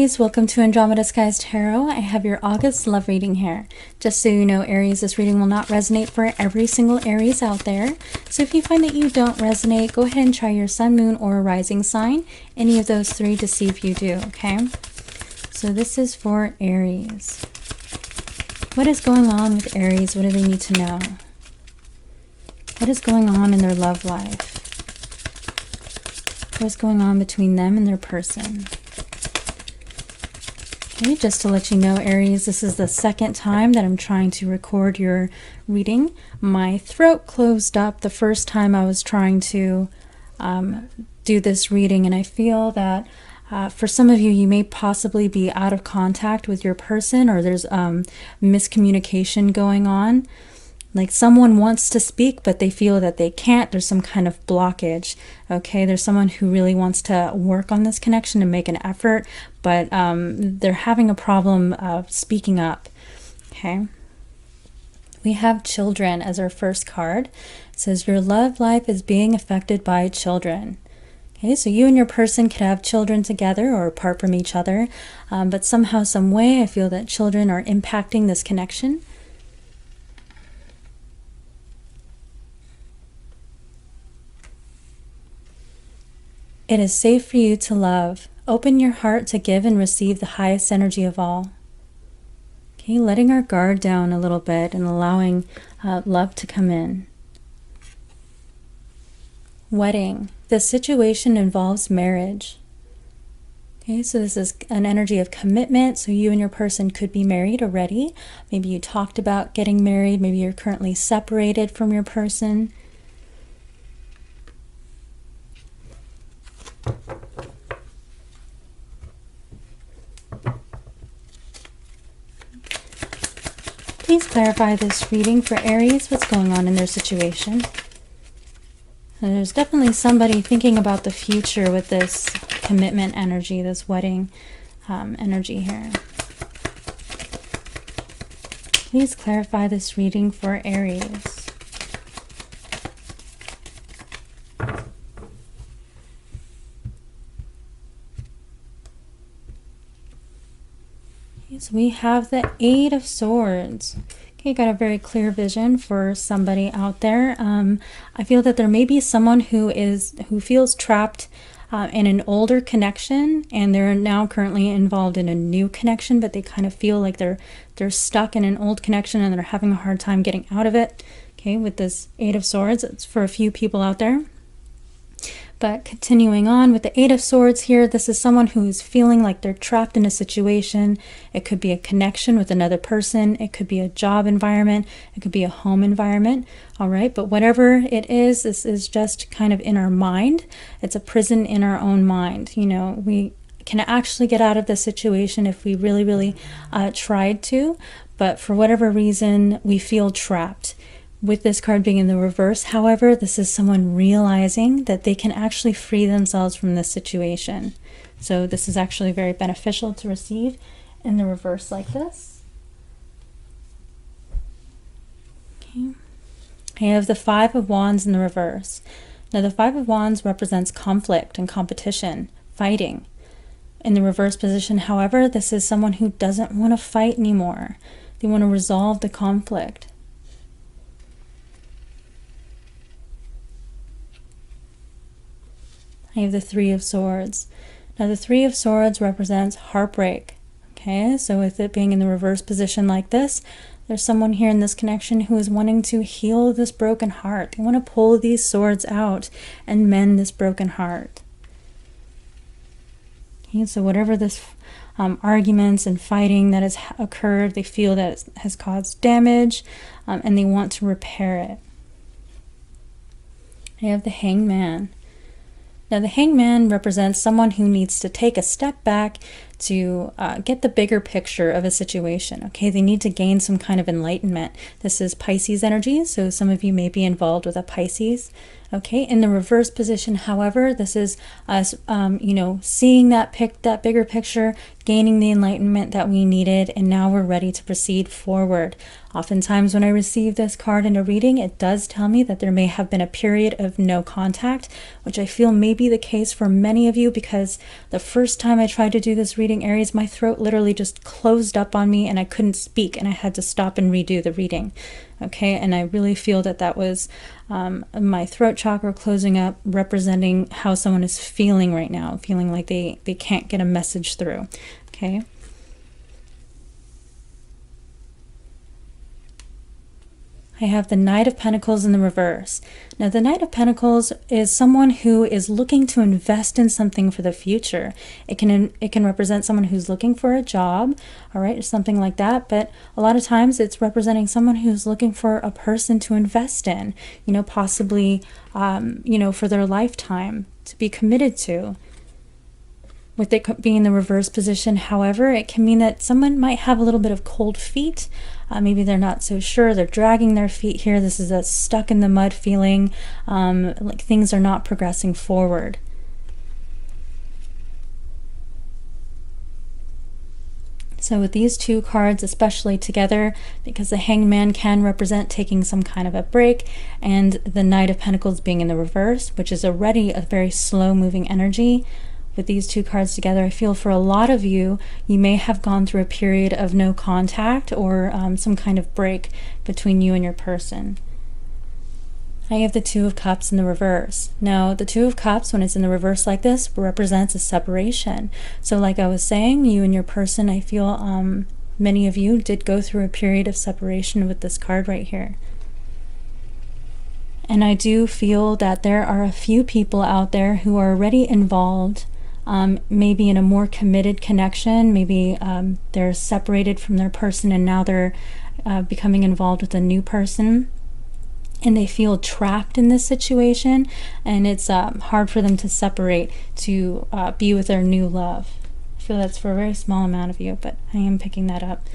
Aries, welcome to Andromeda Skies Tarot. I have your August love reading here. Just so you know, Aries, this reading will not resonate for every single Aries out there. So if you find that you don't resonate, go ahead and try your sun, moon, or rising sign. Any of those three to see if you do, okay? So this is for Aries. What is going on with Aries? What do they need to know? What is going on in their love life? What is going on between them and their person? Okay, just to let you know, Aries, this is the second time that I'm trying to record your reading. My throat closed up the first time I was trying to do this reading, and I feel that for some of you, you may possibly be out of contact with your person, or there's miscommunication going on. Like someone wants to speak, but they feel that they can't. There's some kind of blockage, okay? There's someone who really wants to work on this connection and make an effort, but they're having a problem speaking up, okay? We have children as our first card. It says, your love life is being affected by children. Okay, so you and your person could have children together or apart from each other, but somehow, some way, I feel that children are impacting this connection. It is safe for you to love. Open your heart to give and receive the highest energy of all. Okay, letting our guard down a little bit and allowing love to come in. Wedding. This situation involves marriage. Okay, so this is an energy of commitment. So you and your person could be married already. Maybe you talked about getting married. Maybe you're currently separated from your person. Please clarify this reading for Aries. What's going on in their situation? And there's definitely somebody thinking about the future with this commitment energy, this wedding energy here. Please clarify this reading for Aries. So we have the Eight of Swords. Okay, got a very clear vision for somebody out there. I feel that there may be someone who feels trapped in an older connection, and they're now currently involved in a new connection, but they kind of feel like they're stuck in an old connection and they're having a hard time getting out of it. Okay, with this Eight of Swords, it's for a few people out there. But continuing on with the Eight of Swords here, this is someone who's feeling like they're trapped in a situation. It could be a connection with another person. It could be a job environment. It could be a home environment. All right, but whatever it is, this is just kind of in our mind. It's a prison in our own mind. You know, we can actually get out of this situation if we really, really tried to. But for whatever reason, we feel trapped. With this card being in the reverse, however, this is someone realizing that they can actually free themselves from this situation. So this is actually very beneficial to receive in the reverse like this. Okay. I have the Five of Wands in the reverse. Now the Five of Wands represents conflict and competition, fighting. In the reverse position, however, this is someone who doesn't want to fight anymore. They want to resolve the conflict. I have the Three of Swords. Now the Three of Swords represents heartbreak. Okay, so with it being in the reverse position like this, there's someone here in this connection who is wanting to heal this broken heart. They want to pull these swords out and mend this broken heart. Okay, so whatever this arguments and fighting that has occurred, they feel that it has caused damage, and they want to repair it. I have the Hangman. Now the Hangman represents someone who needs to take a step back to get the bigger picture of a situation. Okay, they need to gain some kind of enlightenment. This is Pisces energy, so some of you may be involved with a Pisces Okay, in the reverse position, however, this is us, seeing that bigger picture, gaining the enlightenment that we needed, and now we're ready to proceed forward. Oftentimes when I receive this card in a reading, it does tell me that there may have been a period of no contact, which I feel may be the case for many of you, because the first time I tried to do this reading, Aries, my throat literally just closed up on me and I couldn't speak, and I had to stop and redo the reading. Okay, and I really feel that was my throat chakra closing up, representing how someone is feeling right now, feeling like they can't get a message through. Okay. I have the Knight of Pentacles in the reverse. Now, the Knight of Pentacles is someone who is looking to invest in something for the future. It can represent someone who's looking for a job, all right, or something like that. But a lot of times it's representing someone who's looking for a person to invest in, possibly, for their lifetime, to be committed to. With it being in the reverse position, however, it can mean that someone might have a little bit of cold feet. Maybe they're not so sure. They're dragging their feet here. This is a stuck in the mud feeling, like things are not progressing forward. So with these two cards, especially together, because the Hangman can represent taking some kind of a break, and the Knight of Pentacles being in the reverse, which is already a very slow-moving energy, with these two cards together, I feel for a lot of you, you may have gone through a period of no contact or some kind of break between you and your person. I have the Two of Cups in the reverse. Now, the Two of Cups, when it's in the reverse like this, represents a separation. So like I was saying, you and your person, I feel many of you did go through a period of separation with this card right here. And I do feel that there are a few people out there who are already involved, maybe in a more committed connection. Maybe they're separated from their person and now they're becoming involved with a new person, and they feel trapped in this situation, and it's hard for them to separate to be with their new love. I feel that's for a very small amount of you, but I am picking that up.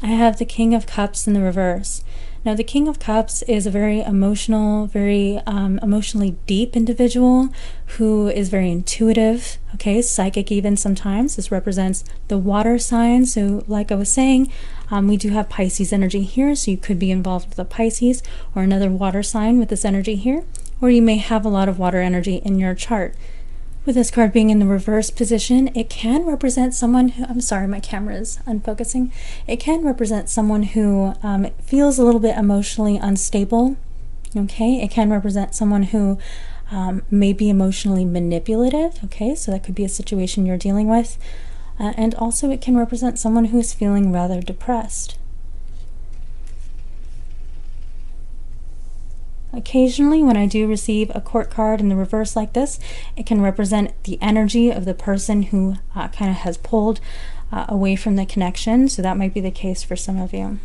I have the King of Cups in the reverse. Now, the King of Cups is a very emotional, very emotionally deep individual who is very intuitive, okay, psychic even sometimes. This represents the water sign. So like I was saying, we do have Pisces energy here, so you could be involved with a Pisces or another water sign with this energy here, or you may have a lot of water energy in your chart. With this card being in the reverse position, it can represent someone who, I'm sorry, my camera is unfocusing. It can represent someone who feels a little bit emotionally unstable, okay? It can represent someone who may be emotionally manipulative, okay? So that could be a situation you're dealing with. And also it can represent someone who is feeling rather depressed. Occasionally, when I do receive a court card in the reverse like this, it can represent the energy of the person who kind of has pulled away from the connection. So that might be the case for some of you.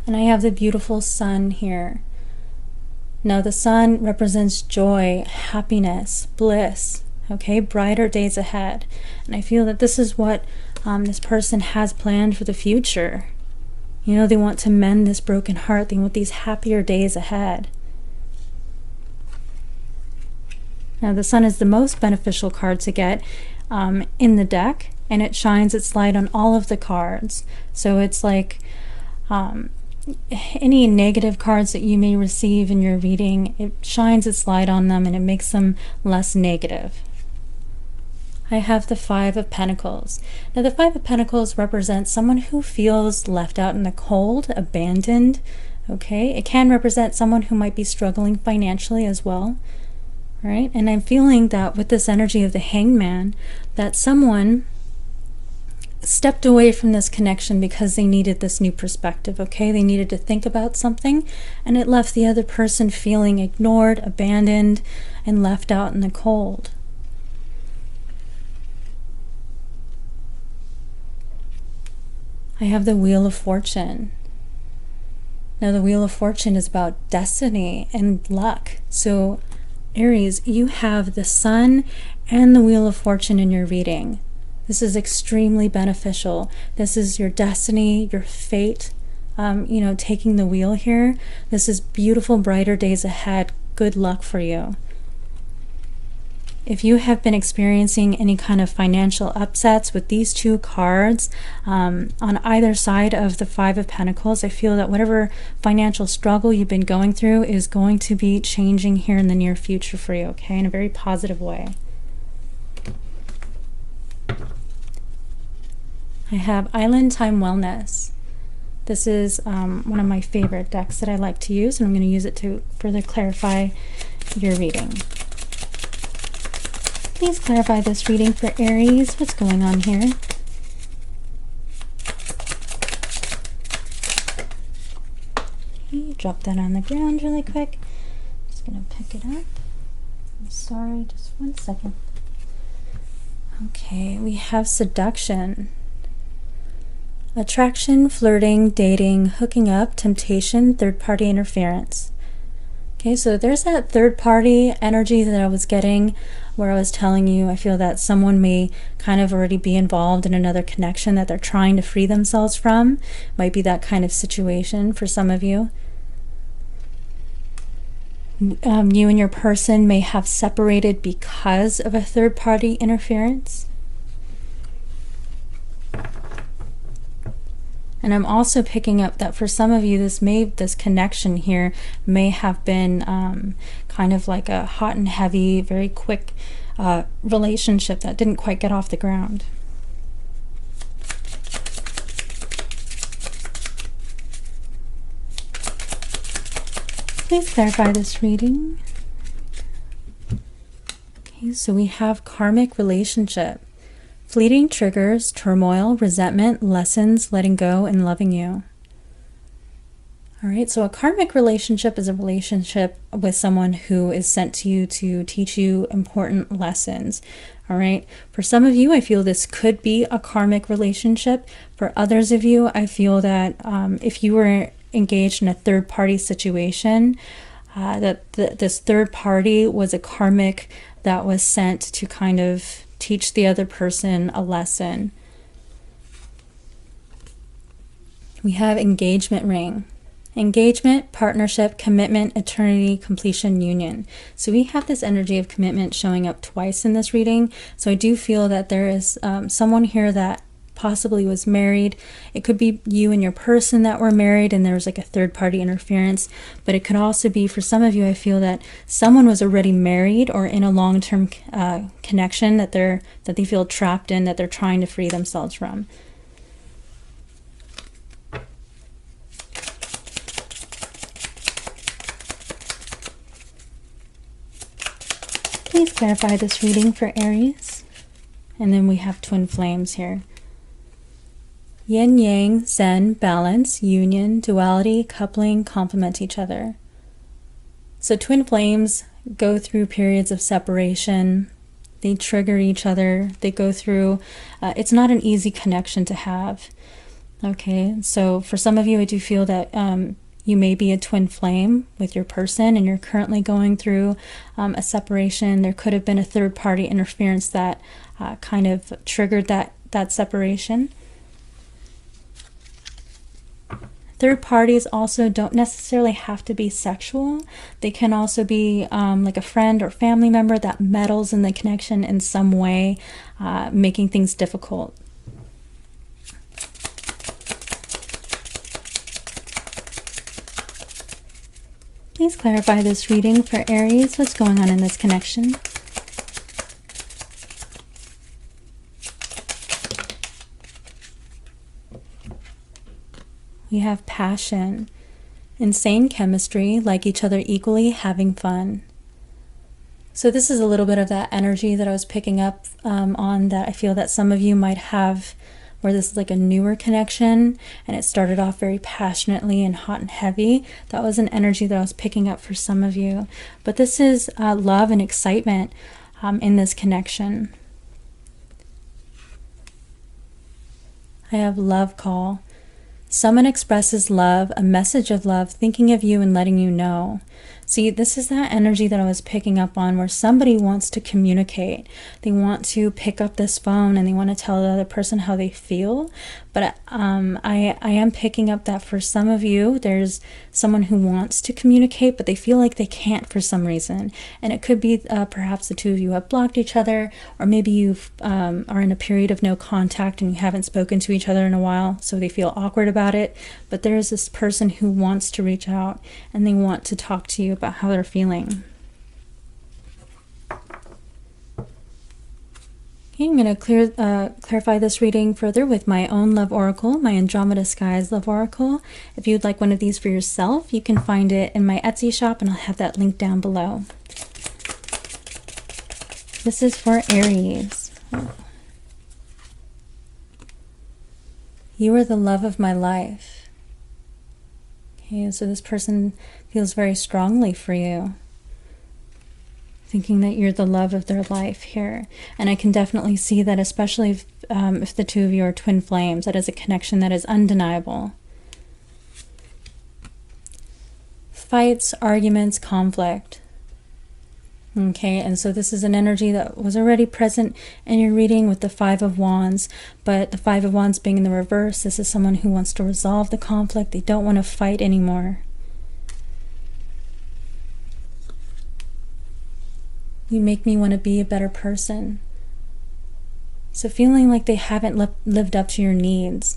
And I have the beautiful Sun here. Now, the Sun represents joy, happiness, bliss, okay, brighter days ahead. And I feel that this is what this person has planned for the future. They want to mend this broken heart. They want these happier days ahead. Now, the Sun is the most beneficial card to get in the deck, and it shines its light on all of the cards. So it's like any negative cards that you may receive in your reading, it shines its light on them and it makes them less negative. I have the Five of Pentacles. Now, the Five of Pentacles represents someone who feels left out in the cold, abandoned, okay? It can represent someone who might be struggling financially as well, right? And I'm feeling that with this energy of the Hangman, that someone stepped away from this connection because they needed this new perspective, okay? They needed to think about something, and it left the other person feeling ignored, abandoned, and left out in the cold. I have the Wheel of Fortune. Now, the Wheel of Fortune is about destiny and luck. So, Aries, you have the Sun and the Wheel of Fortune in your reading. This is extremely beneficial. This is your destiny, your fate, taking the wheel here. This is beautiful, brighter days ahead, good luck for you. If you have been experiencing any kind of financial upsets with these two cards, on either side of the Five of Pentacles, I feel that whatever financial struggle you've been going through is going to be changing here in the near future for you, okay, in a very positive way. I have Island Time Wellness. This is one of my favorite decks that I like to use, and I'm going to use it to further clarify your reading. Please clarify this reading for Aries. What's going on here? Okay, drop that on the ground really quick. Just going to pick it up. I'm sorry, just one second. Okay, we have seduction. Attraction, flirting, dating, hooking up, temptation, third-party interference. Okay, so there's that third-party energy that I was getting where I was telling you I feel that someone may kind of already be involved in another connection that they're trying to free themselves from. Might be that kind of situation for some of you. You and your person may have separated because of a third-party interference. And I'm also picking up that for some of you, this connection here may have been kind of like a hot and heavy, very quick relationship that didn't quite get off the ground. Please clarify this reading. Okay, so we have karmic relationship. Fleeting triggers, turmoil, resentment, lessons, letting go, and loving you. All right, so a karmic relationship is a relationship with someone who is sent to you to teach you important lessons. All right, for some of you, I feel this could be a karmic relationship. For others of you, I feel that if you were engaged in a third-party situation, this third party was a karmic that was sent to kind of teach the other person a lesson. We have engagement ring. Engagement, partnership, commitment, eternity, completion, union. So we have this energy of commitment showing up twice in this reading. So I do feel that there is someone here that possibly was married. It could be you and your person that were married and there was like a third-party interference, but it could also be for some of you, I feel that someone was already married or in a long-term connection that they feel trapped in, that they're trying to free themselves from. Please clarify this reading for Aries. And then we have twin flames here. Yin, yang, zen, balance, union, duality, coupling, complement each other. So twin flames go through periods of separation. They trigger each other. They go through, it's not an easy connection to have. Okay, so for some of you, I do feel that you may be a twin flame with your person and you're currently going through a separation. There could have been a third-party interference that kind of triggered that separation. Third parties also don't necessarily have to be sexual. They can also be like a friend or family member that meddles in the connection in some way, making things difficult. Please clarify this reading for Aries. What's going on in this connection? We have passion, insane chemistry, like each other equally, having fun. So this is a little bit of that energy that I was picking up on, that I feel that some of you might have, where this is like a newer connection and it started off very passionately and hot and heavy. That was an energy that I was picking up for some of you. But this is love and excitement in this connection. I have love call. Someone expresses love, a message of love, thinking of you and letting you know. See, this is that energy that I was picking up on, where somebody wants to communicate. They want to pick up this phone and they want to tell the other person how they feel. But I am picking up that for some of you, there's someone who wants to communicate, but they feel like they can't for some reason. And it could be perhaps the two of you have blocked each other, or maybe you are in a period of no contact and you haven't spoken to each other in a while, so they feel awkward about it. But there is this person who wants to reach out and they want to talk to you about how they're feeling. Okay, I'm going to clarify this reading further with my own love oracle, my Andromeda Skies love oracle. If you'd like one of these for yourself, you can find it in my Etsy shop, and I'll have that link down below. This is for Aries. You are the love of my life. Okay, so this person feels very strongly for you, thinking that you're the love of their life here. And I can definitely see that, especially if the two of you are twin flames. That is a connection that is undeniable. Fights, arguments, conflict. Okay, and so this is an energy that was already present in your reading with the Five of Wands, but the Five of Wands being in the reverse, this is someone who wants to resolve the conflict. They don't want to fight anymore. You make me want to be a better person. So feeling like they haven't lived up to your needs.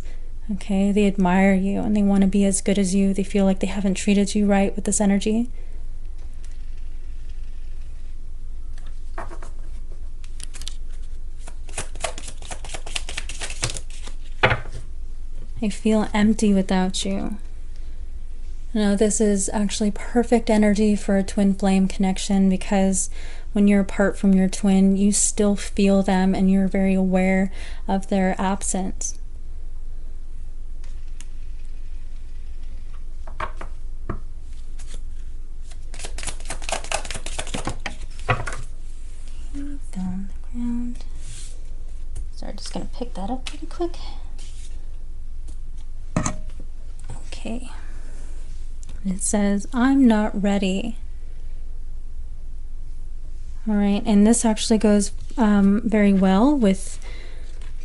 Okay, they admire you and they want to be as good as you. They feel like they haven't treated you right with this energy. I feel empty without you. Now, this is actually perfect energy for a twin flame connection, because when you're apart from your twin, you still feel them and you're very aware of their absence. Okay, down the ground. So I'm just going to pick that up pretty quick. Okay. It says, I'm not ready. All right, and this actually goes very well with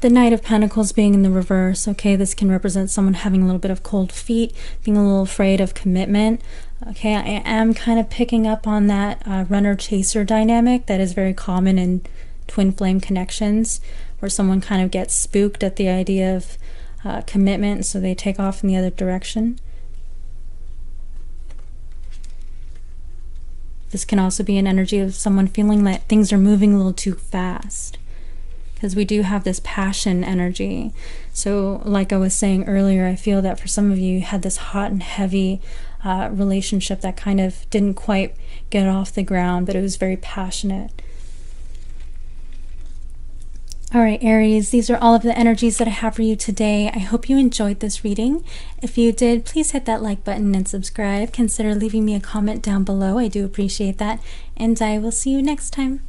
the Knight of Pentacles being in the reverse. Okay, this can represent someone having a little bit of cold feet, being a little afraid of commitment. Okay, I am kind of picking up on that runner-chaser dynamic that is very common in twin flame connections, where someone kind of gets spooked at the idea of commitment, so they take off in the other direction. This can also be an energy of someone feeling that things are moving a little too fast, because we do have this passion energy. So like I was saying earlier, I feel that for some of you, you had this hot and heavy relationship that kind of didn't quite get off the ground, but it was very passionate. All right, Aries, these are all of the energies that I have for you today. I hope you enjoyed this reading. If you did, please hit that like button and subscribe. Consider leaving me a comment down below. I do appreciate that. And I will see you next time.